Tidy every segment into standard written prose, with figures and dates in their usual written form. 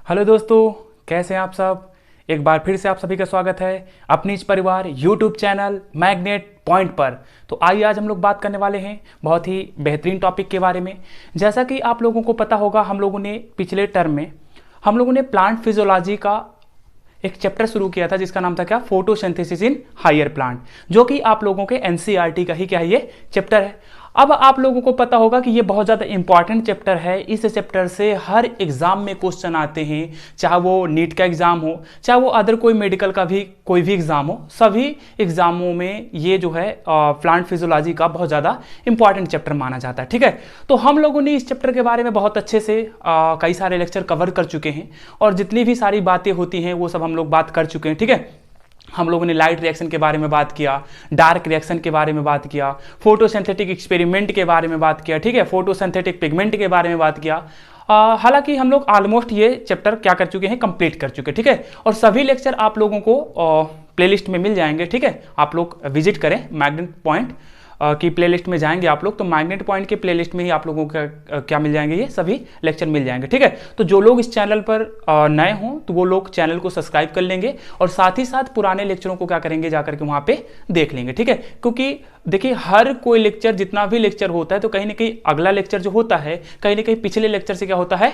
Hello दोस्तों, कैसे हैं आप सब। एक बार फिर से आप सभी का स्वागत है अपनी इस परिवार यूट्यूब चैनल मैग्नेट पॉइंट पर। तो आइए आज हम लोग बात करने वाले हैं बहुत ही बेहतरीन टॉपिक के बारे में। जैसा कि आप लोगों को पता होगा, हम लोगों ने पिछले टर्म में हम लोगों ने प्लांट फिजियोलॉजी का एक चैप्टर शुरू किया था जिसका नाम था क्या, फोटोसिंथेसिस इन हायर प्लांट, जो कि आप लोगों के एनसीईआरटी का ही क्या है, ये चैप्टर है। अब आप लोगों को पता होगा कि ये बहुत ज़्यादा इंपॉर्टेंट चैप्टर है। इस चैप्टर से हर एग्जाम में क्वेश्चन आते हैं, चाहे वो नीट का एग्जाम हो, चाहे वो अदर कोई मेडिकल का भी कोई भी एग्जाम हो, सभी एग्जामों में ये जो है प्लांट फिजियोलॉजी का बहुत ज़्यादा इंपॉर्टेंट चैप्टर माना जाता है। ठीक है, तो हम लोगों ने इस चैप्टर के बारे में बहुत अच्छे से कई सारे लेक्चर कवर कर चुके हैं और जितनी भी सारी बातें होती हैं वो सब हम लोग बात कर चुके हैं। ठीक है, हम लोगों ने लाइट रिएक्शन के बारे में बात किया, डार्क रिएक्शन के बारे में बात किया, फोटोसिंथेटिक एक्सपेरिमेंट के बारे में बात किया, ठीक है, फोटोसिंथेटिक पिगमेंट के बारे में बात किया। हालांकि हम लोग ऑलमोस्ट ये चैप्टर क्या कर चुके हैं, कंप्लीट कर चुके हैं। ठीक है, और सभी लेक्चर आप लोगों को प्लेलिस्ट में मिल जाएंगे। ठीक है, आप लोग विजिट करें मैग्नेट पॉइंट की प्लेलिस्ट में जाएंगे आप लोग, तो मैग्नेट पॉइंट के प्लेलिस्ट में ही आप लोगों का क्या मिल जाएंगे, ये सभी लेक्चर मिल जाएंगे। ठीक है, तो जो लोग इस चैनल पर नए हों तो वो लोग चैनल को सब्सक्राइब कर लेंगे और साथ ही साथ पुराने लेक्चरों को क्या करेंगे, जाकर के वहाँ पे देख लेंगे। ठीक है, क्योंकि देखिए हर कोई लेक्चर, जितना भी लेक्चर होता है, तो कहीं ना कहीं अगला लेक्चर जो होता है कहीं ना कहीं पिछले लेक्चर से क्या होता है,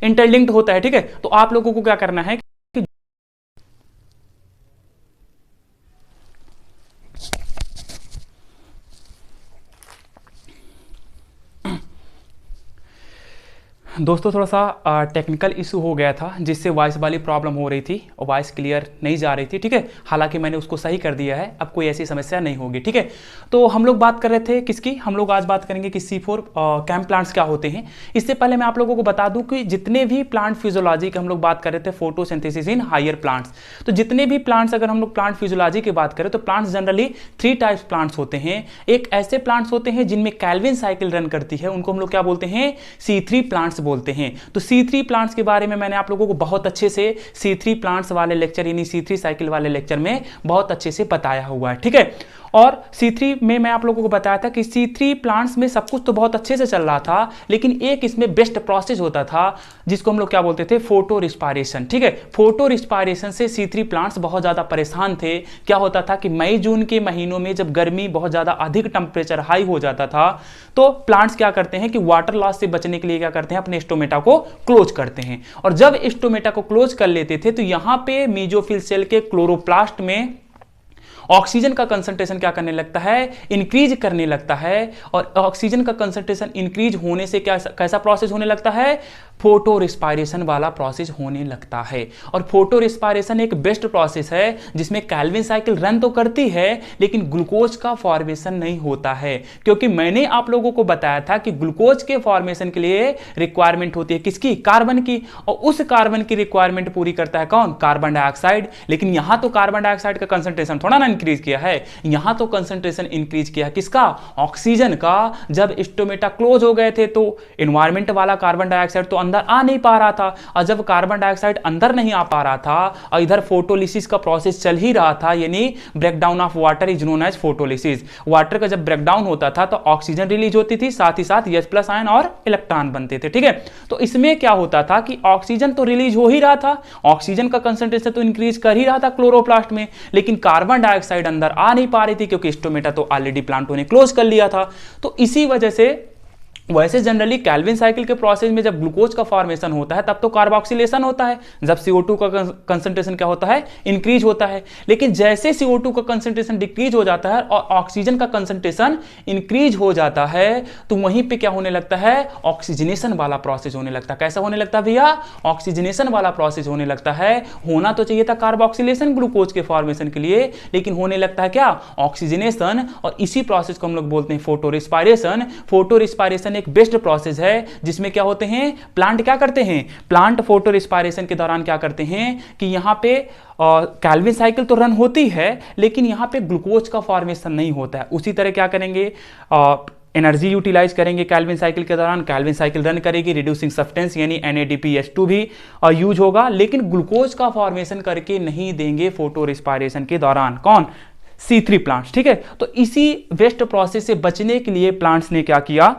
इंटरलिंक्ड होता है। ठीक है, तो आप लोगों को क्या करना है, दोस्तों थोड़ा सा टेक्निकल इशू हो गया था जिससे वॉइस वाली प्रॉब्लम हो रही थी और वॉइस क्लियर नहीं जा रही थी। ठीक है, हालांकि मैंने उसको सही कर दिया है, अब कोई ऐसी समस्या नहीं होगी। ठीक है, तो हम लोग बात कर रहे थे किसकी, हम लोग आज बात करेंगे कि C4 कैम्प प्लांट्स क्या होते हैं। इससे पहले मैं आप लोगों को बता दूं कि जितने भी प्लांट फिजियोलॉजी के हम लोग बात कर रहे थे, फोटोसिंथेसिस इन हायर प्लांट्स, तो जितने भी प्लांट्स अगर हम लोग प्लांट फिजियोलॉजी की बात करें तो प्लांट्स जनरली 3 टाइप्स प्लांट्स होते हैं। एक ऐसे प्लांट्स होते हैं जिनमें कैल्विन साइकिल रन करती है, उनको हम लोग क्या बोलते हैं, C3 प्लांट्स बोलते हैं। तो C3 प्लांट्स के बारे में मैंने आप लोगों को बहुत अच्छे से C3 प्लांट्स वाले लेक्चर यानी C3 साइकिल वाले लेक्चर में बहुत अच्छे से बताया हुआ है। ठीक है, और C3 में मैं आप लोगों को बताया था कि C3 प्लांट्स में सब कुछ तो बहुत अच्छे से चल रहा था, लेकिन एक इसमें बेस्ट प्रोसेस होता था जिसको हम लोग क्या बोलते थे, फोटो रिस्पायरेशन। ठीक है, फोटो रिस्पायरेशन से C3 प्लांट्स बहुत ज़्यादा परेशान थे। क्या होता था कि मई जून के महीनों में जब गर्मी बहुत ज़्यादा अधिक टेम्परेचर हाई हो जाता था तो प्लांट्स क्या करते हैं कि वाटर लॉस से बचने के लिए क्या करते हैं, अपने स्टोमेटा को क्लोज करते हैं। और जब स्टोमेटा को क्लोज कर लेते थे तो यहाँ पे मीजोफिल सेल के क्लोरोप्लास्ट में ऑक्सीजन का कंसंट्रेशन क्या करने लगता है, इंक्रीज करने लगता है। और ऑक्सीजन का कंसंट्रेशन इंक्रीज होने से क्या कैसा प्रोसेस होने लगता है, फोटो रिस्पायरेशन वाला प्रोसेस होने लगता है। और फोटो रिस्पायरेशन एक बेस्ट प्रोसेस है जिसमें कैल्विन साइकिल रन तो करती है लेकिन ग्लूकोज का फॉर्मेशन नहीं होता है, क्योंकि मैंने आप लोगों को बताया था कि ग्लूकोज के फॉर्मेशन के लिए रिक्वायरमेंट होती है किसकी, कार्बन की, और उस कार्बन की रिक्वायरमेंट पूरी करता है कौन, कार्बन डाइऑक्साइड। लेकिन यहां तो कार्बन डाइऑक्साइड का कंसंट्रेशन थोड़ा ना इंक्रीज किया है, यहां तो कंसंट्रेशन इंक्रीज किया किसका, ऑक्सीजन का। जब स्टोमेटा क्लोज हो गए थे तो एनवायरमेंट वाला कार्बन डाइऑक्साइड तो अंदर आ नहीं पा रहा था, और जब कार्बन डाइऑक्साइड अंदर नहीं आ पा रहा था और इधर फोटोलिसिस का प्रोसेस चल ही रहा था, यानी breakdown of water is known as photolysis. Water का जब ब्रेकडाउन होता था तो ऑक्सीजन रिलीज होती थी, साथ ही साथ H+ आयन और इलेक्ट्रॉन बनते थे। ठीक है, तो इसमें क्या होता था कि ऑक्सीजन तो रिलीज हो ही रहा था, ऑक्सीजन का कंसंट्रेशन तो इंक्रीज कर ही रहा था क्लोरोप्लास्ट में, लेकिन कार्बन डाइऑक्साइड अंदर आ नहीं पा रही थी क्योंकि स्टोमेटा तो ऑलरेडी प्लांटों ने क्लोज कर लिया था। तो इसी वजह से वैसे जनरली कैल्विन साइकिल के प्रोसेस में जब ग्लूकोज का फॉर्मेशन होता है तब तो कार्बोक्सिलेशन होता है, जब CO2 का कंसंट्रेशन क्या होता है, इंक्रीज होता है। लेकिन जैसे CO2 का कंसंट्रेशन डिक्रीज हो जाता है और ऑक्सीजन का कंसंट्रेशन इंक्रीज हो जाता है तो वहीं पे क्या होने लगता है, ऑक्सीजनेशन वाला प्रोसेस होने लगता है। कैसा होने लगता है भैया, ऑक्सीजनेशन वाला प्रोसेस होने लगता है। होना तो चाहिए था कार्बोक्सिलेशन ग्लूकोज के फॉर्मेशन के लिए, लेकिन होने लगता है क्या, ऑक्सीजनेशन। और इसी प्रोसेस को हम लोग बोलते हैं फोटो रिस्पायरेशन। फोटो रिस्पायरेशन एक बेस्ट प्रोसेस है जिसमें क्या होते हैं, प्लांट क्या करते हैं, प्लांट फोटो रिस्पायरेशन के दौरान क्या करते हैं कि यहां पे कैल्विन साइकिल तो रन होती है लेकिन यहां पे ग्लूकोज का फॉर्मेशन नहीं होता है। उसी तरह क्या करेंगे, एनर्जी यूटिलाइज करेंगे कैल्विन साइकिल के दौरान, कैल्विन साइकिल रन करेगी, रिड्यूसिंग सब्सटेंस यानी NADPH2 भी यूज होगा, लेकिन ग्लूकोज का फॉर्मेशन करके नहीं देंगे फोटो रिस्पायरेशन के दौरान। कौन, C3 प्लांट्स। ठीक है, तो इसी वेस्ट प्रोसेस से बचने के लिए प्लांट्स ने क्या किया,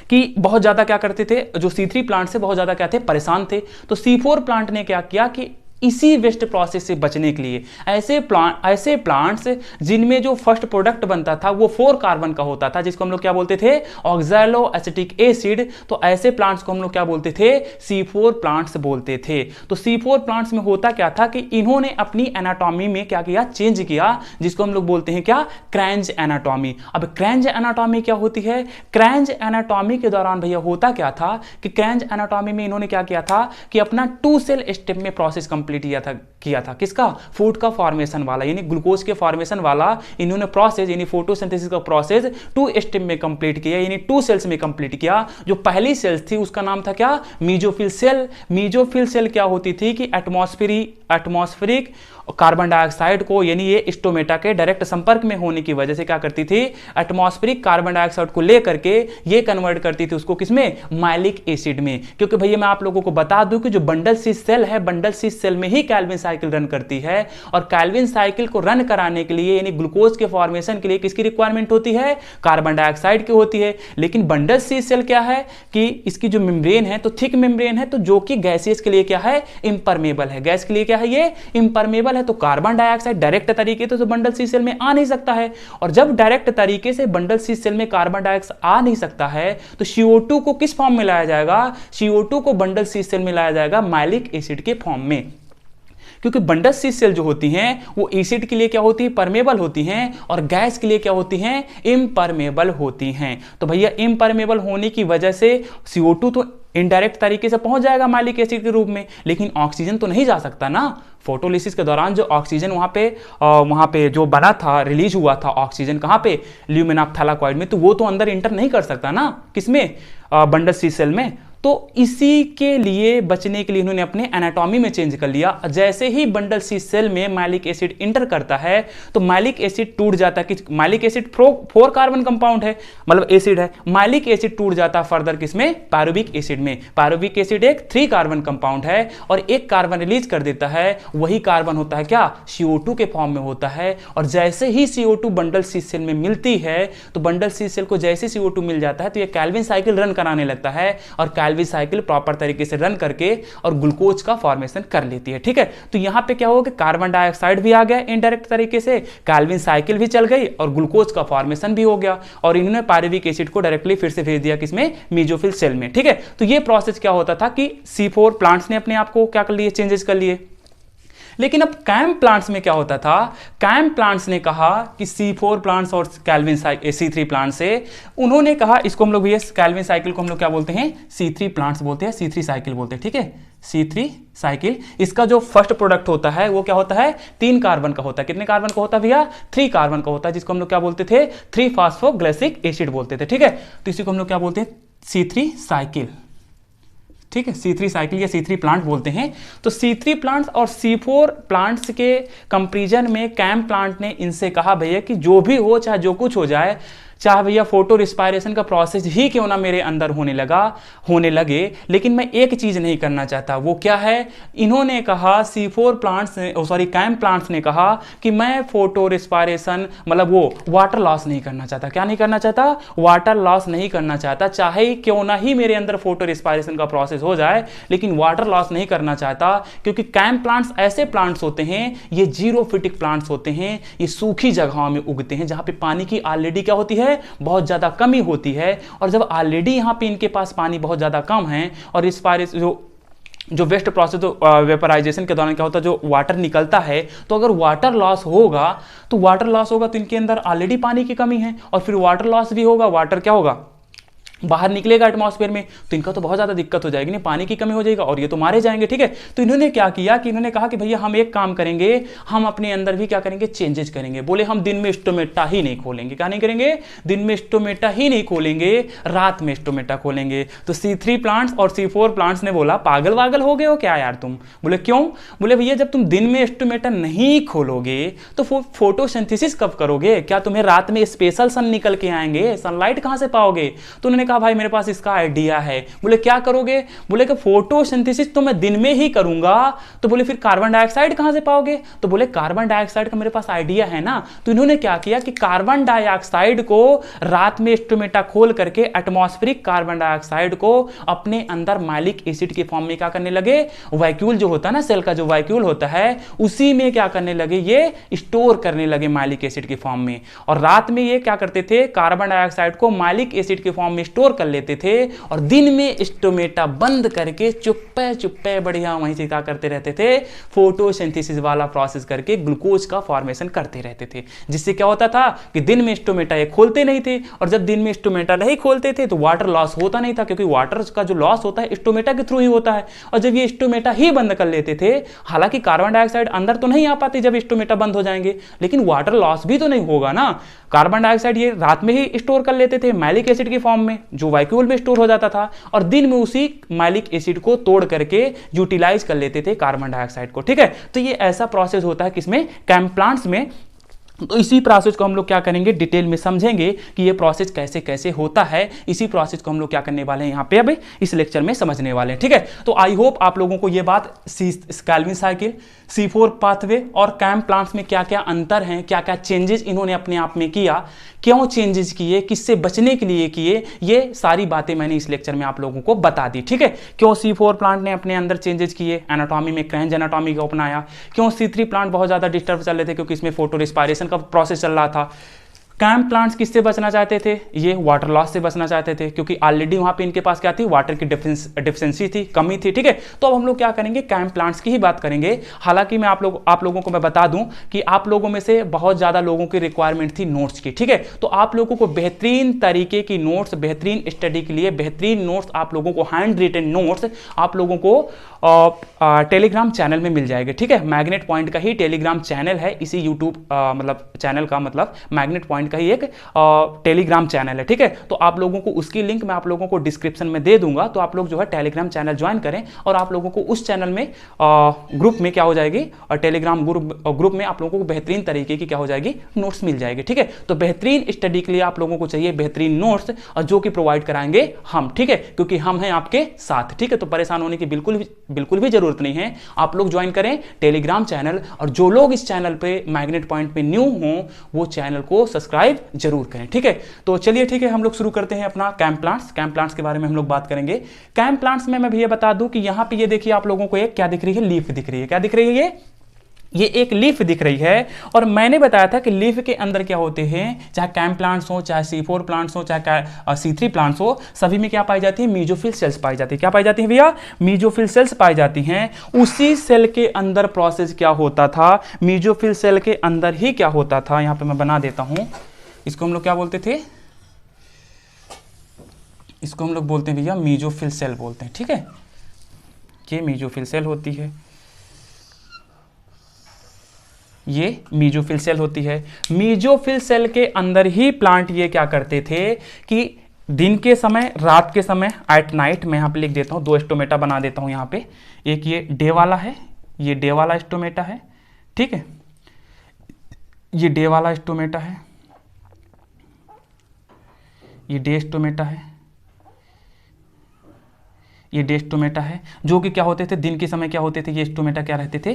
कि बहुत ज़्यादा क्या करते थे, जो C3 प्लांट से बहुत ज़्यादा क्या थे, परेशान थे। तो C4 प्लांट ने क्या किया कि इसी वेस्ट प्रोसेस से बचने के लिए ऐसे प्लांट्स जिनमें जो फर्स्ट प्रोडक्ट बनता था वो 4 कार्बन का होता था, जिसको हम लोग क्या बोलते थे, ऑक्सैलो एसिटिक एसिड। तो ऐसे प्लांट्स को हम लोग क्या बोलते थे, C4 प्लांट्स बोलते थे। तो C4 प्लांट्स में होता क्या था कि इन्होंने अपनी एनाटॉमी में क्या किया, चेंज किया, जिसको हम लोग बोलते हैं क्या, क्रैंज एनाटॉमी। अब क्रैंज एनाटॉमी क्या होती है, क्रैंज एनाटॉमी के दौरान भैया होता क्या था कि क्रैंज एनाटॉमी में इन्होंने क्या किया था कि अपना 2 सेल स्टेप में प्रोसेस कंप्लीट किया था किसका, फूड का फॉर्मेशन वाला, यानी ग्लूकोज के फॉर्मेशन वाला इन्होंने प्रोसेस, यानी फोटोसिंथेसिस का प्रोसेस 2 स्टेप में कंप्लीट किया, यानी 2 सेल्स में कंप्लीट किया। जो पहली सेल्स थी उसका नाम था क्या, मीजोफिल सेल। मीजोफिल सेल क्या होती थी कि एटमॉस्फेरिक कार्बन डाइऑक्साइड को, यानी ये स्टोमेटा के डायरेक्ट संपर्क में होने की वजह से क्या करती थी, एटमॉस्फेरिक कार्बन डाइऑक्साइड को लेकर के ये कन्वर्ट करती थी उसको किसमें, माइलिक एसिड में। क्योंकि भैया मैं आप लोगों को बता दूं कि जो बंडल सीस सेल है, बंडल सीस सेल में ही कैल्विन साइकिल रन करती है, और कैल्विन साइकिल को रन कराने के लिए, यानी ग्लूकोज के फॉर्मेशन के लिए किसकी रिक्वायरमेंट होती है, कार्बन डाइऑक्साइड की होती है। लेकिन बंडल सीस सेल क्या है कि इसकी जो मेम्ब्रेन है तो थिक मेम्ब्रेन है, तो जो कि गैसेस के लिए क्या है, इम्परमेबल है। गैस के लिए क्या है, ये इम्परमेबल है। तो कार्बन डाइऑक्साइड डायरेक्ट तरीके से तो बंडल सी सेल में आ नहीं सकता है, और जब डायरेक्ट तरीके से बंडल सी सेल में कार्बन डाइऑक्साइड आ नहीं सकता है तो CO2 को किस फॉर्म में लाया जाएगा, CO2 को बंडल सी सेल में लाया जाएगा माइलिक एसिड के फॉर्म में। क्योंकि बंडल सी सेल जो होती हैं वो एसिड के लिए क्या होती है, परमेबल होती हैं, और गैस के लिए क्या होती हैं, इम्परमेबल होती हैं। तो भैया इम्परमेबल होने की वजह से CO2 तो इनडायरेक्ट तरीके से पहुंच जाएगा माइलिक एसिड के रूप में, लेकिन ऑक्सीजन तो नहीं जा सकता ना। फोटोलिसिस के दौरान जो ऑक्सीजन वहां पे जो बना था, रिलीज हुआ था ऑक्सीजन, कहां पे, ल्यूमेन ऑफ थैलाकॉइड में, तो वो तो अंदर इंटर नहीं कर सकता ना, किसमें, बंडल सी सेल में। तो इसी के लिए बचने के लिए इन्होंने अपने एनाटॉमी में चेंज कर लिया। जैसे ही बंडल सी सेल में माइलिक एसिड इंटर करता है तो माइलिक एसिड टूट जाता है। कि माइलिक एसिड 4 कार्बन कंपाउंड है, मतलब एसिड है। माइलिक एसिड टूट जाता है फर्दर किसमें, पायरुविक एसिड में। पायरुविक एसिड एक 3 कार्बन कंपाउंड है और एक कार्बन रिलीज कर देता है, वही कार्बन होता है क्या, CO2 के फॉर्म में होता है। और जैसे ही CO2 बंडल सी सेल में मिलती है तो बंडल सी सेल को जैसे CO2 मिल जाता है तो ये कैल्विन साइकिल रन कराने लगता है, और कैल्विन साइकिल प्रॉपर तरीके से रन करके और ग्लूकोज का फॉर्मेशन कर लेती है। ठीक है, तो यहां पे क्या होगा कि कार्बन डाइऑक्साइड भी आ गया इनडायरेक्ट तरीके से, कैल्विन साइकिल भी चल गई और ग्लूकोज का फॉर्मेशन भी हो गया, और इन्होंने पायरुविक एसिड को डायरेक्टली फिर से भेज दिया किसमें, मीजोफिल सेल में। ठीक है, तो ये प्रोसेस क्या होता था कि C4 प्लांट्स ने अपने आप को क्या कर लिए, चेंजेस कर लिए। लेकिन अब कैम प्लांट्स में क्या होता था, कैम प्लांट्स ने कहा कि C4 प्लांट्स और कैल्विन C3 प्लांट से, उन्होंने कहा इसको हम लोग भी, कैल्विन साइकिल को हम लोग क्या बोलते हैं, C3 प्लांट्स बोलते हैं, C3 साइकिल बोलते हैं। ठीक है, C3 साइकिल, इसका जो फर्स्ट प्रोडक्ट होता है वो क्या होता है, 3 कार्बन का होता है। कितने कार्बन का होता है भैया, 3 कार्बन का होता है, जिसको हम लोग क्या बोलते थे, 3-फॉस्फोग्लिसरिक एसिड बोलते थे। ठीक है, तो इसी को हम लोग क्या बोलते हैं, C3 साइकिल। ठीक है, C3 साइकिल या C3 प्लांट बोलते हैं। तो C3 प्लांट्स और C4 प्लांट्स के कंपैरिजन में कैम प्लांट ने इनसे कहा भैया कि जो भी हो, चाहे जो कुछ हो जाए, चाहे भैया फोटो रिस्पायरेशन का प्रोसेस ही क्यों ना मेरे अंदर होने लगे, लेकिन मैं एक चीज नहीं करना चाहता। वो क्या है, इन्होंने कहा C4 प्लांट्स ने, कैम प्लांट्स ने कहा कि मैं फोटो रिस्पायरेशन, मतलब वो वाटर लॉस नहीं करना चाहता। क्या नहीं करना चाहता, वाटर लॉस नहीं करना चाहता। चाहे क्यों ना ही मेरे अंदर फोटो रिस्पायरेशन का प्रोसेस हो जाए, लेकिन वाटर लॉस नहीं करना चाहता, क्योंकि कैम प्लांट्स ऐसे प्लांट्स होते हैं, ये जीरोफिटिक प्लांट्स होते हैं, ये सूखी जगहों में उगते हैं जहां पे पानी की ऑलरेडी क्या होती है, बहुत ज्यादा कमी होती है। और जब ऑलरेडी यहां पे इनके पास पानी बहुत ज्यादा कम है और रिस्पायरेशन जो वेस्ट प्रोसेस वेपराइजेशन के दौरान क्या होता है, जो वाटर निकलता है, तो अगर वाटर लॉस होगा तो इनके अंदर ऑलरेडी पानी की कमी है, और फिर वाटर लॉस भी होगा, वाटर क्या होगा, बाहर निकलेगा एटमॉस्फेयर में, तो इनका तो बहुत ज़्यादा दिक्कत हो जाएगी, नहीं, पानी की कमी हो जाएगा और ये तो मारे जाएंगे। ठीक है, तो इन्होंने क्या किया कि इन्होंने कहा कि भैया हम एक काम करेंगे, हम अपने अंदर भी क्या करेंगे, चेंजेस करेंगे। बोले हम दिन में स्टोमेटा ही नहीं खोलेंगे। क्या नहीं करेंगे, दिन में स्टोमेटा ही नहीं खोलेंगे, रात में स्टोमेटा खोलेंगे। तो C3 प्लांट्स और C4 प्लांट्स ने बोला पागल वागल हो गए हो क्या यार तुम। बोले क्यों, बोले भैया जब तुम दिन में स्टोमेटा नहीं खोलोगे तो फोटोसिंथेसिस कब करोगे, क्या तुम्हें रात में स्पेशल सन निकल के आएंगे, सनलाइट कहां से पाओगे। तो उन्होंने कहा भाई मेरे पास इसका आइडिया है। बोले क्या करोगे? बोले कि फोटोसिंथेसिस तो मैं दिन में ही करूंगा। तो बोले फिर कार्बन डाइऑक्साइड कहां से पाओगे? तो बोले कार्बन डाइऑक्साइड का मेरे पास आइडिया है ना। तो इन्होंने क्या किया कि कार्बन डाइऑक्साइड को रात में स्टोमेटा खोल करके एटमॉस्फेरिक कार्बन डाइऑक्साइड को अपने अंदर मैलिक एसिड के फॉर्म में क्या करने लगे, वैक्यूल जो होता है ना, सेल का जो वैक्यूल होता है उसी में क्या करने लगे, ये स्टोर करने लगे मैलिक एसिड के फॉर्म में। और रात में ये क्या करते थे, कार्बन डाइऑक्साइड को मैलिक एसिड के फॉर्म में स्टोर कर लेते थे और दिन में स्टोमेटा बंद करके चुप्पे चुप्पे बढ़िया वहीं से क्या करते रहते थे, फोटोसिंथेसिस वाला प्रोसेस करके ग्लूकोज का फॉर्मेशन करते रहते थे। जिससे क्या होता था कि दिन में स्टोमेटा ये खोलते नहीं थे, और जब दिन में स्टोमेटा नहीं खोलते थे तो वाटर लॉस होता नहीं था, क्योंकि वाटर का जो लॉस होता है स्टोमेटा के थ्रू ही होता है। और जब ये स्टोमेटा ही बंद कर लेते थे, हालांकि कार्बन डाइऑक्साइड अंदर तो नहीं आ पाती जब स्टोमेटा बंद हो जाएंगे, लेकिन वाटर लॉस भी तो नहीं होगा ना। कार्बन डाइऑक्साइड ये रात में ही स्टोर कर लेते थे मैलिक एसिड की फॉर्म में, जो वैक्यूल में स्टोर हो जाता था, और दिन में उसी मैलिक एसिड को तोड़ करके यूटिलाइज कर लेते थे कार्बन डाइऑक्साइड को। ठीक है, तो ये ऐसा प्रोसेस होता है किसमें, कैम्प प्लांट्स में। तो इसी प्रोसेस को हम लोग क्या करेंगे, डिटेल में समझेंगे कि ये प्रोसेस कैसे कैसे होता है। इसी प्रोसेस को हम लोग क्या करने वाले हैं यहाँ पे अभी इस लेक्चर में समझने वाले हैं। ठीक है, तो आई होप आप लोगों को ये बात कैल्विन साइकिल, C4 पाथवे और कैम्प प्लांट्स में क्या क्या अंतर हैं, क्या क्या चेंजेस इन्होंने अपने आप में किया, क्यों चेंजेस किए, किससे बचने के लिए किए, ये सारी बातें मैंने इस लेक्चर में आप लोगों को बता दी। ठीक है, क्यों C4 प्लांट ने अपने अंदर चेंजेस किए, एनाटॉमी में क्रेंज एनाटॉमी को अपनाया, क्यों C3 प्लांट बहुत ज्यादा डिस्टर्ब चल रहे थे क्योंकि इसमें फोटो रिस्पायरेशन का प्रोसेस चल रहा था। कैम्प प्लांट्स किससे बचना चाहते थे, ये वाटर लॉस से बचना चाहते थे, क्योंकि ऑलरेडी वहां पे इनके पास क्या थी, वाटर की डिफिशिएंसी थी, कमी थी। ठीक है, तो अब हम लोग क्या करेंगे, कैम्प प्लांट्स की ही बात करेंगे। हालांकि मैं आप लोगों को मैं बता दूं कि आप लोगों में से बहुत ज्यादा लोगों की रिक्वायरमेंट थी नोट्स की। ठीक है, तो आप लोगों को बेहतरीन तरीके की नोट्स, बेहतरीन स्टडी के लिए बेहतरीन नोट्स आप लोगों को, हैंड रिटन नोट्स आप लोगों को टेलीग्राम चैनल में मिल जाएगा। ठीक है, मैग्नेट पॉइंट का ही टेलीग्राम चैनल है, इसी यूट्यूब मतलब चैनल का मतलब मैग्नेट पॉइंट का ही एक टेलीग्राम चैनल है। ठीक है, तो आप लोगों को उसकी लिंक मैं आप लोगों को डिस्क्रिप्शन में दे दूंगा, तो आप लोग जो है टेलीग्राम चैनल ज्वाइन करें और आप लोगों को उस चैनल में ग्रुप में क्या हो जाएगी, और टेलीग्राम ग्रुप में आप लोगों को बेहतरीन तरीके की क्या हो जाएगी, नोट्स मिल जाएगी। ठीक है, तो बेहतरीन स्टडी के लिए आप लोगों को चाहिए बेहतरीन नोट्स, और जो कि प्रोवाइड कराएंगे हम। ठीक है, क्योंकि हम हैं आपके साथ। ठीक है, तो परेशान होने की बिल्कुल भी जरूरत नहीं है। आप लोग ज्वाइन करें टेलीग्राम चैनल, और जो लोग इस चैनल पे मैग्नेट पॉइंट पे न्यू हों वो चैनल को सब्सक्राइब जरूर करें। ठीक है, तो चलिए ठीक है, हम लोग शुरू करते हैं अपना कैम्प प्लांट्स। कैम्प प्लांट्स के बारे में हम लोग बात करेंगे। कैम्प प्लांट्स में मैं भी ये बता दूं कि यहां पे ये देखिए आप लोगों को एक क्या दिख रही है, लीफ दिख रही है। क्या दिख रही है, ये एक लीफ दिख रही है। और मैंने बताया था कि लीफ के अंदर क्या होते हैं, चाहे कैम्प प्लांट्स हो, चाहे C4 प्लांट्स हो, चाहे C3 प्लांट्स हो, सभी में क्या पाई जाती है, मीजोफिल सेल्स पाई जाती है। क्या पाई जाती है भैया, मीजोफिल सेल्स पाई जाती हैं। उसी सेल के अंदर प्रोसेस क्या होता था, मीजोफिल सेल के अंदर ही क्या होता था, यहां पर मैं बना देता हूं। इसको हम लोग क्या बोलते थे, इसको हम लोग बोलते हैं भैया मीजोफिल सेल बोलते हैं। ठीक है, ये मीजोफिल सेल होती है, ये मीजोफिल सेल होती है। मीजोफिल सेल के अंदर ही प्लांट ये क्या करते थे कि दिन के समय, रात के समय, एट नाइट, मैं यहां पे लिख देता हूं, दो स्टोमेटा बना देता हूं यहां पे। एक ये डे वाला है, ये डे वाला स्टोमेटा है। ठीक है, ये डे वाला स्टोमेटा है, ये डे स्टोमेटा है, ये डे स्टोमेटा है, जो कि क्या होते थे, दिन के समय क्या होते थे, ये स्टोमेटा क्या रहते थे,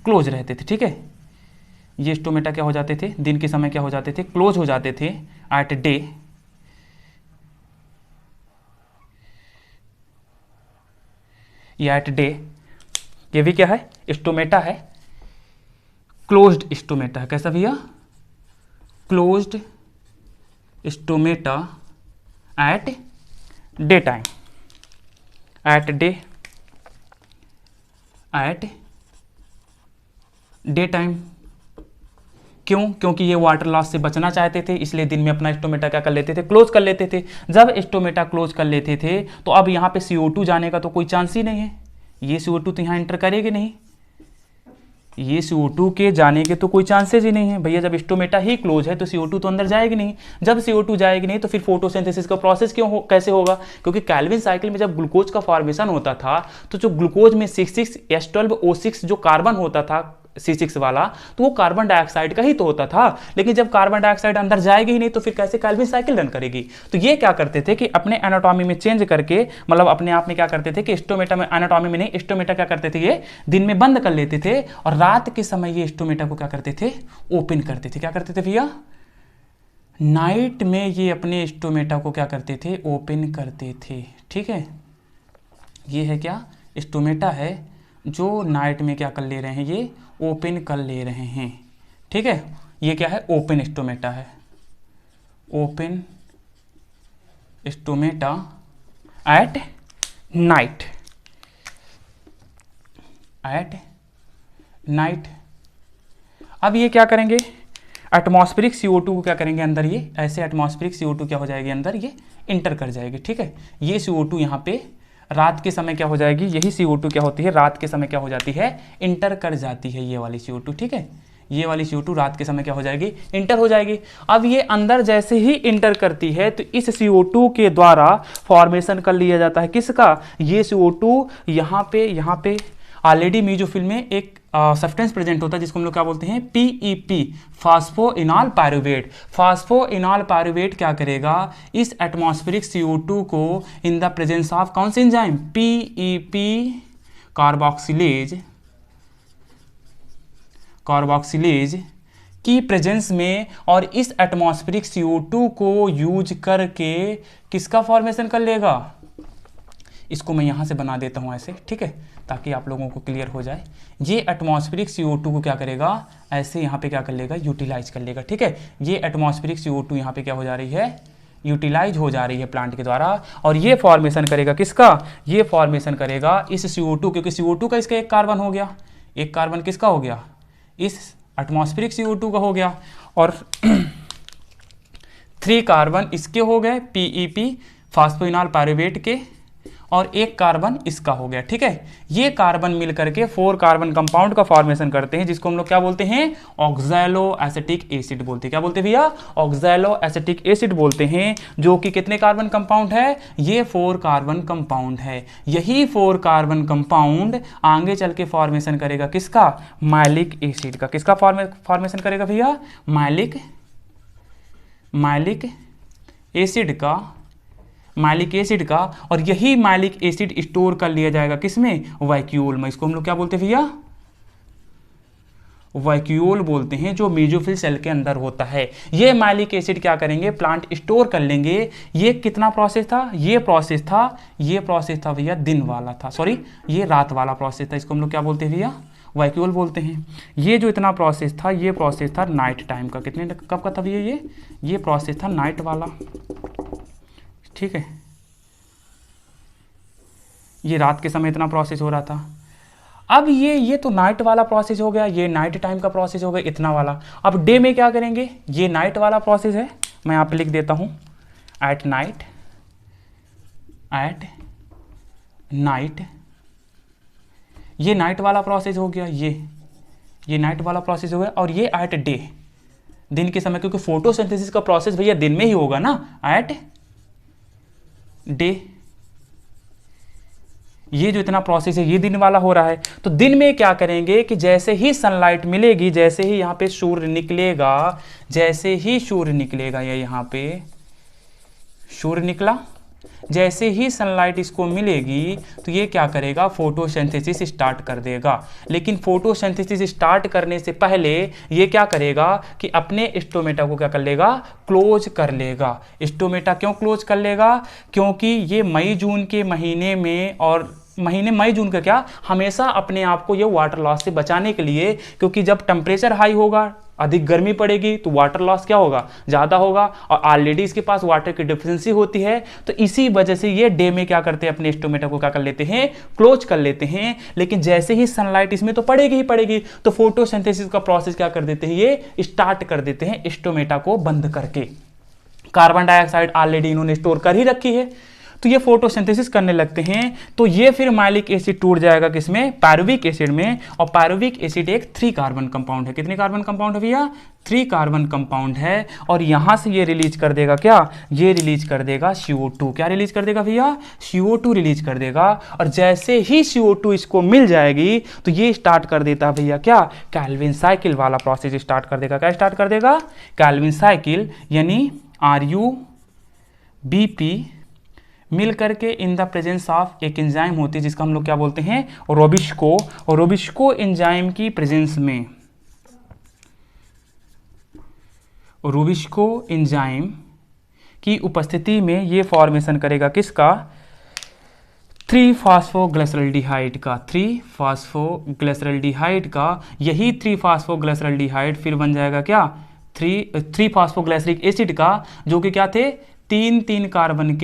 क्लोज रहते थे। ठीक है, ये स्टोमेटा क्या हो जाते थे, दिन के समय क्या हो जाते थे, क्लोज हो जाते थे एट डे। ये एट डे, ये भी क्या है, स्टोमेटा है, क्लोज्ड स्टोमेटा है। कैसा भैया, closed stomata at day time, at day, at day time. क्यों, क्योंकि ये वाटर लॉस से बचना चाहते थे, इसलिए दिन में अपना स्टोमेटा क्या कर लेते थे, क्लोज कर लेते थे। जब स्टोमेटा क्लोज कर लेते थे तो अब यहाँ पे CO2 जाने का तो कोई चांस ही नहीं है, ये CO2 तो यहाँ एंटर करेगी नहीं, ये CO2 के जाने के तो कोई चांसेस ही नहीं है भैया। जब स्टोमेटा ही क्लोज है तो CO2 तो अंदर जाएगी नहीं, जब CO2 जाएगी नहीं तो फिर फोटोसिंथेसिस का प्रोसेस कैसे होगा, क्योंकि कैल्विन साइकिल में जब ग्लूकोज का फॉर्मेशन होता था तो जो ग्लूकोज में 6,6H12O6 जो कार्बन होता था C6 वाला, तो वो कार्बन डाइऑक्साइड का ही तो होता था। लेकिन जब कार्बन डाइऑक्साइड अंदर जाएगी ही नहीं तो फिर कैसे केल्विन साइकिल रन करेगी। तो ये क्या करते थे कि अपने एनाटॉमी में चेंज करके, मतलब अपने आप में क्या करते थे कि स्टोमेटा में, एनाटॉमी में नहीं, स्टोमेटा क्या करते थे, ये दिन में बंद कर लेते थे और रात के समय ये स्टोमेटा को क्या करते थे, ओपन करते थे। क्या करते थे भैया, नाइट में ये अपने स्टोमेटा को क्या करते थे, ओपन करते थे। ठीक है, ये है क्या, स्टोमेटा है जो नाइट में क्या कर ले रहे हैं, ये ओपन कर ले रहे हैं। ठीक है, ये क्या है, ओपन स्टोमेटा है, open stomata at night, at night. अब ये क्या करेंगे, एटमॉस्फेरिक CO2 को क्या करेंगे अंदर, ये ऐसे एटमॉस्फेरिक CO2 क्या हो जाएगी अंदर, ये इंटर कर जाएगी। ठीक है, ये CO2 यहाँ पे रात के समय क्या हो जाएगी, यही CO2 क्या होती है, रात के समय क्या हो जाती है, इंटर कर जाती है ये वाली CO2। ठीक है, ये वाली CO2 रात के समय क्या हो जाएगी, इंटर हो जाएगी। अब ये अंदर जैसे ही इंटर करती है तो इस CO2 के द्वारा फॉर्मेशन कर लिया जाता है किसका, ये CO2 यहाँ पे ऑलरेडी मीजोफिल में एक सब्सटेंस प्रेजेंट होता है जिसको हम लोग क्या बोलते हैं, PEP, फास्फोइनॉल पायरुवेट। फास्फोइनॉल पायरुवेट क्या करेगा, इस एटमॉस्फेरिक CO2 को इन द प्रेजेंस ऑफ कौन से एंजाइम, PEP कार्बोक्सिलेज की प्रेजेंस में, और इस एटमॉस्फेरिक CO2 को यूज करके किसका फॉर्मेशन कर लेगा, इसको मैं यहां से बना देता हूं ऐसे। ठीक है, ताकि आप लोगों को क्लियर हो जाए। ये एटमॉस्फेरिक CO2 को क्या करेगा, ऐसे यहाँ पे क्या कर लेगा, यूटिलाइज कर लेगा। ठीक है, ये एटमॉस्फेरिक CO2 यहाँ पे क्या हो जा रही है, यूटिलाइज हो जा रही है प्लांट के द्वारा, और ये फॉर्मेशन करेगा किसका, ये फॉर्मेशन करेगा इस CO2, क्योंकि CO2 का इसका एक कार्बन हो गया, एक कार्बन किसका हो गया, इस एटमॉस्फेरिक CO2 का हो गया, और 3 कार्बन इसके हो गए, PEP फास्फोइनॉल पायरुवेट के, और एक कार्बन इसका हो गया। ठीक है, ये कार्बन मिल करके 4 कार्बन कंपाउंड का फॉर्मेशन करते हैं जिसको हम लोग क्या बोलते हैं, ऑक्सैलो एसिटिक एसिड बोलते हैं। क्या बोलते हैं भैया, ऑक्सैलो एसिटिक एसिड बोलते हैं, जो कि कितने कार्बन कंपाउंड है, ये 4 कार्बन कंपाउंड है। यही 4 कार्बन कंपाउंड आगे चल के फॉर्मेशन करेगा किसका, मैलिक एसिड का। किसका फॉर्मेशन करेगा भैया, मैलिक एसिड का, और यही मैलिक एसिड स्टोर कर लिया जाएगा किसमें, वैक्यूल में। इसको हम लोग क्या बोलते हैं भैया, वैक्यूल बोलते हैं, जो मेसोफिल सेल के अंदर होता है। ये मैलिक एसिड क्या करेंगे, प्लांट स्टोर कर लेंगे। ये कितना प्रोसेस था, ये प्रोसेस था भैया दिन वाला था, सॉरी ये रात वाला प्रोसेस था। इसको हम लोग क्या बोलते हैं भैया, वैक्यूल बोलते हैं। ये जो इतना प्रोसेस था, ये प्रोसेस था नाइट टाइम का। कितने कब का था भैया, ये प्रोसेस था नाइट वाला। ठीक है, ये रात के समय इतना प्रोसेस हो रहा था। अब ये तो नाइट वाला प्रोसेस हो गया, ये नाइट टाइम का प्रोसेस हो गया इतना वाला। अब डे में क्या करेंगे, ये नाइट वाला प्रोसेस है, मैं यहाँ पे लिख देता हूँ एट नाइट, ये नाइट वाला प्रोसेस हो गया, ये नाइट वाला प्रोसेस हो गया, और ये एट डे, दिन के समय, क्योंकि फोटोसिंथेसिस का प्रोसेस भैया दिन में ही होगा ना, एट डे। ये जो इतना प्रोसेस है ये दिन वाला हो रहा है। तो दिन में क्या करेंगे कि जैसे ही सनलाइट मिलेगी, जैसे ही यहाँ पे सूर्य निकलेगा, जैसे ही सूर्य निकलेगा, या यहाँ पे सूर्य निकला, जैसे ही सनलाइट इसको मिलेगी तो ये क्या करेगा, फोटोसिंथेसिस स्टार्ट कर देगा। लेकिन फोटोसिंथेसिस स्टार्ट करने से पहले ये क्या करेगा कि अपने स्टोमेटा को क्या कर लेगा, क्लोज कर लेगा। स्टोमेटा क्यों क्लोज कर लेगा, क्योंकि ये मई जून के महीने में, और मई जून का क्या, हमेशा अपने आप को ये वाटर लॉस से बचाने के लिए, क्योंकि जब टेम्परेचर हाई होगा, अधिक गर्मी पड़ेगी, तो वाटर लॉस क्या होगा, ज़्यादा होगा, और ऑलरेडी इसके पास वाटर की डिफिशिएंसी होती है। तो इसी वजह से ये डे में क्या करते हैं, अपने स्टोमेटा को क्या कर लेते हैं, क्लोज कर लेते हैं। लेकिन जैसे ही सनलाइट इसमें तो पड़ेगी ही पड़ेगी, तो फोटोसिंथेसिस का प्रोसेस क्या कर देते हैं, ये स्टार्ट कर देते हैं स्टोमेटा को बंद करके। कार्बन डाइऑक्साइड ऑलरेडी इन्होंने स्टोर कर ही रखी है, तो ये फोटोसिंथेसिस करने लगते हैं, तो ये फिर माइलिक एसिड टूट जाएगा किसमें, पायरुविक एसिड में। और पायरुविक एसिड एक 3 कार्बन कंपाउंड है। कितने कार्बन कंपाउंड है भैया, 3 कार्बन कंपाउंड है। और यहां से ये रिलीज कर देगा क्या, ये रिलीज कर देगा CO2। क्या रिलीज कर देगा भैया, CO2 रिलीज कर देगा। और जैसे ही CO2 इसको मिल जाएगी तो ये स्टार्ट कर देता है भैया क्या, कैल्विन साइकिल वाला प्रोसेस स्टार्ट कर देगा। क्या स्टार्ट कर देगा, कैल्विन साइकिल, यानी RuBP मिल करके इन द प्रेजेंस ऑफ एक एंजाइम होती है जिसका हम लोग क्या बोलते हैं, रोबिस्को। और रोबिस्को एंजाइम की प्रेजेंस में, रोबिस्को एंजाइम की उपस्थिति में ये फॉर्मेशन करेगा किसका, 3-फॉस्फोग्लिसरॉल्डिहाइड का, 3-फॉस्फोग्लिसरॉल्डिहाइड का। यही 3-फॉस्फोग्लिसरॉल्डिहाइड फिर बन जाएगा क्या, 3-फॉस्फोग्लिसरिक एसिड का, जो कि क्या थे, 3-3 कार्बन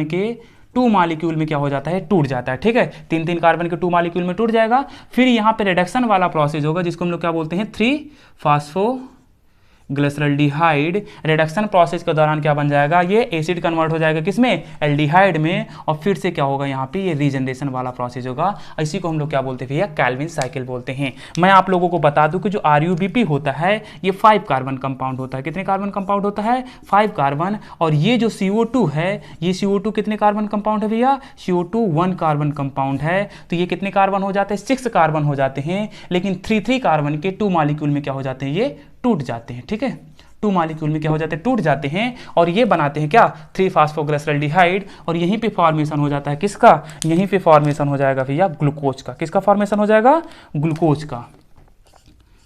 के 2 मॉलिक्यूल में क्या हो जाता है, टूट जाता है। ठीक है, 3-3 कार्बन के 2 मॉलिक्यूल में टूट जाएगा। फिर यहाँ पे रिडक्शन वाला प्रोसेस होगा जिसको हम लोग क्या बोलते हैं, 3-फॉस्फोग्लिसरॉल्डिहाइड। रिडक्शन प्रोसेस के दौरान क्या बन जाएगा, ये एसिड कन्वर्ट हो जाएगा किसमें, एल्डिहाइड में। और फिर से क्या होगा, यहाँ पे ये रीजनरेशन वाला प्रोसेस होगा। इसी को हम लोग क्या बोलते हैं भैया, कैल्विन साइकिल बोलते हैं। मैं आप लोगों को बता दूं कि जो RuBP होता है ये 5 कार्बन कंपाउंड होता है। कितने कार्बन कंपाउंड होता है, 5 कार्बन। और ये जो CO2 है, ये CO2 कितने कार्बन कंपाउंड है भैया, CO2 1 कार्बन कंपाउंड है। तो ये कितने कार्बन हो जाते हैं, 6 कार्बन हो जाते हैं। लेकिन 3-3 कार्बन के 2 मॉलिक्यूल में क्या हो जाते हैं, ये टूट जाते हैं। ठीक है, 2 मॉलिक्यूल में क्या हो जाते हैं, टूट जाते हैं। और ये बनाते हैं क्या, 3-फॉस्फोग्लिसरॉल्डिहाइड। और यहीं पे फॉर्मेशन हो जाता है किसका, यहीं पे फॉर्मेशन हो जाएगा भैया ग्लूकोज का। किसका फॉर्मेशन हो जाएगा, ग्लूकोज का,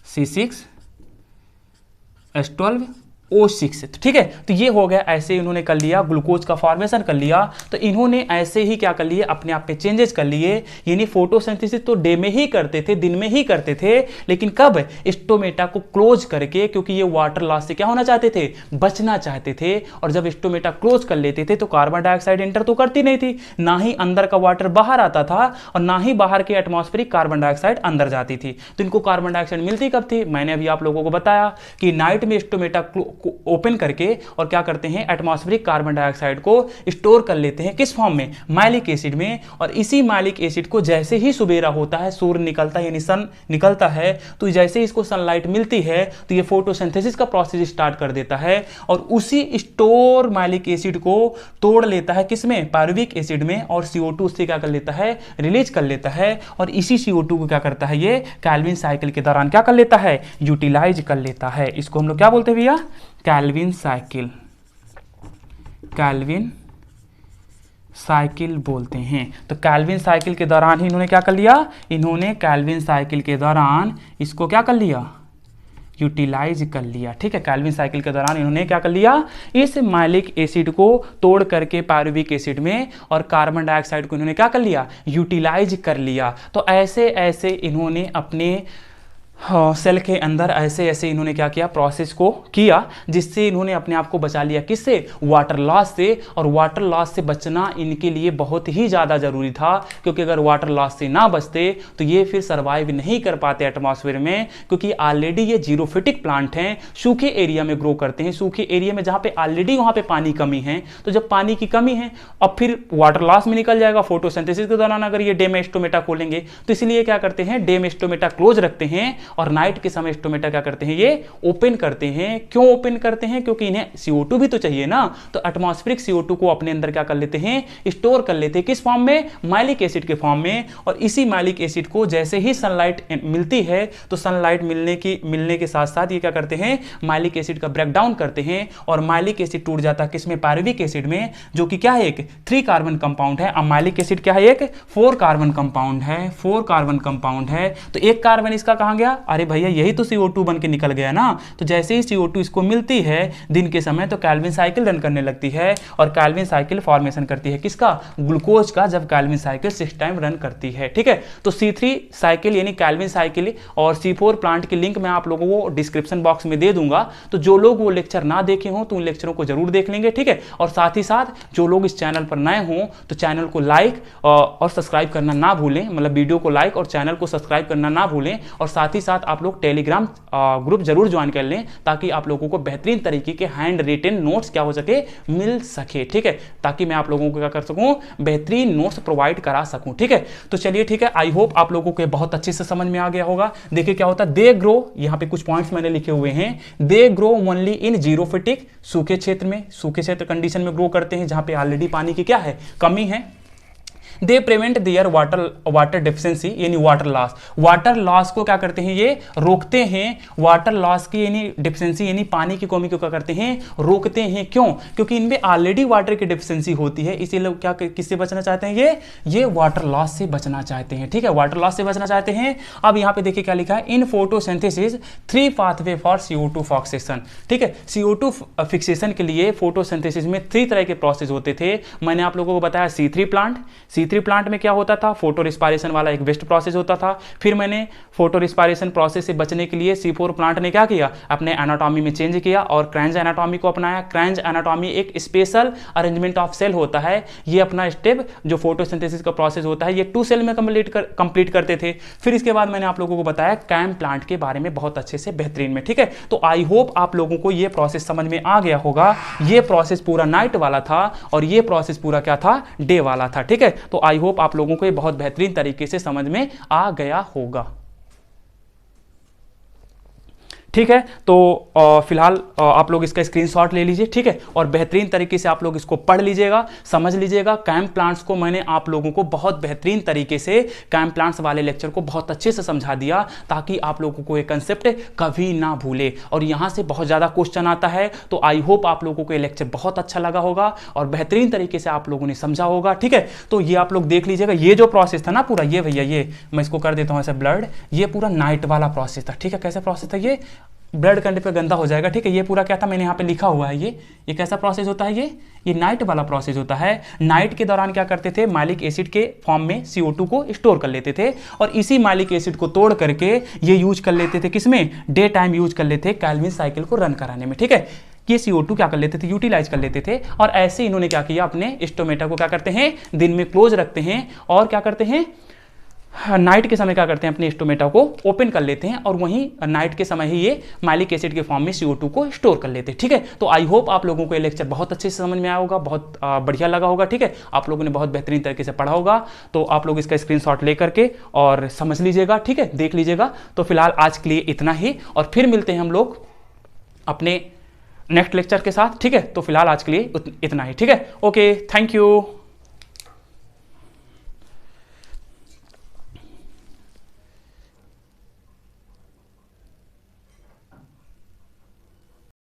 C6H12O6। ठीक है, तो ये हो गया, ऐसे इन्होंने कर लिया, ग्लूकोज का फॉर्मेशन कर लिया। तो इन्होंने ऐसे ही क्या कर लिए, अपने आप पे चेंजेस कर लिए। यानी फोटोसिंथेसिस तो डे में ही करते थे, दिन में ही करते थे, लेकिन कब, स्टोमेटा को क्लोज करके, क्योंकि ये वाटर लॉस से क्या होना चाहते थे, बचना चाहते थे। और जब स्टोमेटा क्लोज कर लेते थे तो कार्बन डाइऑक्साइड एंटर तो करती नहीं थी, ना ही अंदर का वाटर बाहर आता था और ना ही बाहर के एटमॉस्फेरिक कार्बन डाइऑक्साइड अंदर जाती थी। तो इनको कार्बन डाइऑक्साइड मिलती कब थी, मैंने अभी आप लोगों को बताया कि नाइट में स्टोमेटा ओपन करके और क्या करते हैं, एटमॉस्फेरिक कार्बन डाइऑक्साइड को स्टोर कर लेते हैं किस फॉर्म में, माइलिक एसिड में। और इसी माइलिक एसिड को जैसे ही सुबेरा होता है, सूर्य निकलता है यानी सन निकलता है, तो जैसे ही इसको सनलाइट मिलती है तो ये फोटोसिंथेसिस का प्रोसेस स्टार्ट कर देता है। और उसी स्टोर माइलिक एसिड को तोड़ लेता है किसमें, पायरुविक एसिड में। और CO2 से क्या कर लेता है, रिलीज कर लेता है। और इसी CO2 को क्या करता है, ये कैल्विन साइकिल के दौरान क्या कर लेता है, यूटिलाइज कर लेता है। इसको हम लोग क्या बोलते हैं भैया, कैल्विन साइकिल, कैल्विन साइकिल बोलते हैं। तो कैल्विन साइकिल के दौरान ही इन्होंने क्या कर लिया, इन्होंने कैल्विन साइकिल के दौरान इसको क्या कर लिया, यूटिलाइज कर लिया। ठीक है, कैल्विन साइकिल के दौरान इन्होंने क्या कर लिया, इस माइलिक एसिड को तोड़ करके पायरुविक एसिड में, और कार्बन डाइऑक्साइड को इन्होंने क्या कर लिया, यूटिलाइज कर लिया। तो ऐसे ऐसे इन्होंने अपने सेल के अंदर ऐसे ऐसे इन्होंने क्या किया, प्रोसेस को किया, जिससे इन्होंने अपने आप को बचा लिया किससे, वाटर लॉस से। और वाटर लॉस से बचना इनके लिए बहुत ही ज़्यादा ज़रूरी था, क्योंकि अगर वाटर लॉस से ना बचते तो ये फिर सर्वाइव नहीं कर पाते एटमॉस्फेयर में, क्योंकि ऑलरेडी ये जीरोफिटिक प्लांट हैं, सूखे एरिया में ग्रो करते हैं, सूखे एरिया में जहाँ पे ऑलरेडी वहाँ पे पानी कमी है। तो जब पानी की कमी है, अब फिर वाटर लॉस में निकल जाएगा फोटोसिंथेसिस के दौरान अगर ये डे में स्टोमेटा खोलेंगे। तो इसलिए क्या करते हैं, डे में स्टोमेटा क्लोज रखते हैं और नाइट के समय स्टोमेटा क्या करते हैं, ये ओपन करते हैं। क्यों ओपन करते हैं, क्योंकि इन्हें CO2 भी तो चाहिए ना। तो एटमॉस्फेरिक CO2 को अपने अंदर क्या कर लेते हैं, स्टोर कर लेते हैं, किस फॉर्म में, माइलिक एसिड के फॉर्म में। और इसी माइलिक एसिड को जैसे ही सनलाइट मिलती है, तो सनलाइट मिलने के साथ साथ ये क्या करते हैं, माइलिक एसिड का ब्रेक डाउन करते हैं। और माइलिक एसिड टूट जाता है किसमें, पायरुविक एसिड में, जो कि क्या है, एक 3 कार्बन कंपाउंड है। अब माइलिक एसिड क्या है, एक 4 कार्बन कंपाउंड है, 4 कार्बन कंपाउंड है। तो एक कार्बन इसका कहां गया, अरे भैया यही तो CO2 बन के निकल गया ना। तो जैसे ही CO2 इसको मिलती है दिन के समय, तो कैल्विन साइकिल रन करने लगती है। और कैल्विन साइकिल फॉर्मेशन करती है किसका, ग्लूकोज का, जब कैल्विन साइकिल 6 टाइम रन करती है। ठीक है, तो C3 साइकिल यानी कैल्विन साइकिल और C4 प्लांट की लिंक मैं आप लोगों को डिस्क्रिप्शन बॉक्स में दे दूंगा। तो जो लोग वो लेक्चर ना देखे हों तो उन लेक्चरों को जरूर देख लेंगे। ठीक है, और साथ ही साथ जो लोग इस चैनल पर नए हों तो चैनल को लाइक और सब्सक्राइब करना ना भूलें, मतलब वीडियो को लाइक और चैनल को सब्सक्राइब करना ना भूलें। और साथ ही साथ आप लोग टेलीग्राम ग्रुप जरूर ज्वाइन कर लें, ताकि आप लोगों को बेहतरीन तरीके के हैंड रिटन नोट्स क्या हो सके, मिल सके, ठीक है, ताकि मैं आप लोगों को क्या कर सकूं, बेहतरीन नोट्स प्रोवाइड करा सकूं, ठीक है। तो चलिए ठीक है, आई होप आप लोगों को बहुत अच्छे से समझ में आ गया होगा। देखिए क्या होता है, दे ग्रो, यहां पे कुछ पॉइंट्स मैंने लिखे हुए हैं, they grow only in xerophytic, सूखे क्षेत्र में, सूखे क्षेत्र कंडीशन में ग्रो करते हैं जहां पे ऑलरेडी पानी की क्या है, कमी है। They prevent there water deficiency यानी वाटर लॉस, वाटर लॉस को क्या करते हैं, ये रोकते हैं, वाटर लॉस की यानी डेफिशिएंसी यानी पानी की कमी को क्या करते हैं, रोकते हैं। क्यों? क्योंकि इनमें ऑलरेडी वाटर की डेफिशिएंसी होती है, इसीलिए लोग क्या किससे बचना चाहते हैं, ये वाटर लॉस से बचना चाहते हैं, ठीक है, वाटर लॉस से बचना चाहते हैं। अब यहां पे देखिए क्या लिखा है, in photosynthesis 3 pathway for CO2 fixation, ठीक है, CO2 फिक्सेशन के लिए फोटोसिंथेसिस में 3 तरह के प्रोसेस होते थे। मैंने आप लोगों को बताया C3 प्लांट, C3 प्लांट में क्या होता था, फोटो रिस्पायरेशन वाला एक वेस्ट प्रोसेस होता था। फिर मैंने फोटो रिस्पायरेशन प्रोसेस से बचने के लिए C4 प्लांट ने क्या किया, अपने एनाटॉमी में चेंज किया और क्रेंज एनाटॉमी को अपनाया। क्रेंज एनाटॉमी एक स्पेशल अरेंजमेंट ऑफ सेल होता है, ये अपना स्टेप जो फोटोसिंथेसिस का प्रोसेस होता है ये 2 सेल में कंप्लीट करते थे। फिर इसके बाद मैंने आप लोगों को बताया कैम प्लांट के बारे में बहुत अच्छे से बेहतरीन में, ठीक है। तो आई होप आप लोगों को ये प्रोसेस समझ में आ गया होगा। ये प्रोसेस पूरा नाइट वाला था और ये प्रोसेस पूरा क्या था, डे वाला था, ठीक है। तो आई होप आप लोगों को ये बहुत बेहतरीन तरीके से समझ में आ गया होगा, ठीक है। तो फिलहाल आप लोग इसका स्क्रीनशॉट ले लीजिए, ठीक है, और बेहतरीन तरीके से आप लोग इसको पढ़ लीजिएगा, समझ लीजिएगा। कैम प्लांट्स को मैंने आप लोगों को बहुत बेहतरीन तरीके से कैम प्लांट्स वाले लेक्चर को बहुत अच्छे से समझा दिया, ताकि आप लोगों को ये कंसेप्ट कभी ना भूले। और यहां से बहुत ज़्यादा क्वेश्चन आता है, तो आई होप आप लोगों को ये लेक्चर बहुत अच्छा लगा होगा और बेहतरीन तरीके से आप लोगों ने समझा होगा, ठीक है। तो ये आप लोग देख लीजिएगा, ये जो प्रोसेस था ना पूरा, ये भैया ये मैं इसको कर देता हूँ ऐसे ब्लड, ये पूरा नाइट वाला प्रोसेस था, ठीक है। कैसा प्रोसेस था, ये ब्लड करने पे गंदा हो जाएगा, ठीक है। ये पूरा क्या था, मैंने यहाँ पे लिखा हुआ है, ये कैसा प्रोसेस होता है, ये नाइट वाला प्रोसेस होता है। नाइट के दौरान क्या करते थे, माइलिक एसिड के फॉर्म में CO2 को स्टोर कर लेते थे और इसी माइलिक एसिड को तोड़ करके ये यूज कर लेते थे, किसमें, डे टाइम यूज कर लेते थे कैल्विन साइकिल को रन कराने में, ठीक है। ये CO2 क्या कर लेते थे, यूटिलाइज कर लेते थे। और ऐसे इन्होंने क्या किया, अपने स्टोमेटा को क्या करते हैं, दिन में क्लोज रखते हैं और क्या करते हैं, नाइट के समय क्या करते हैं, अपने स्टोमेटा को ओपन कर लेते हैं और वहीं नाइट के समय ही ये माइलिक एसिड के फॉर्म में CO2 को स्टोर कर लेते हैं, ठीक है। तो आई होप आप लोगों को ये लेक्चर बहुत अच्छे से समझ में आया होगा, बहुत बढ़िया लगा होगा, ठीक है। आप लोगों ने बहुत बेहतरीन तरीके से पढ़ा होगा। तो आप लोग इसका स्क्रीनशॉट लेकर के और समझ लीजिएगा, ठीक है, देख लीजिएगा। तो फिलहाल आज के लिए इतना ही और फिर मिलते हैं हम लोग अपने नेक्स्ट लेक्चर के साथ, ठीक है। तो फिलहाल आज के लिए इतना ही, ठीक है। Okay, thank you.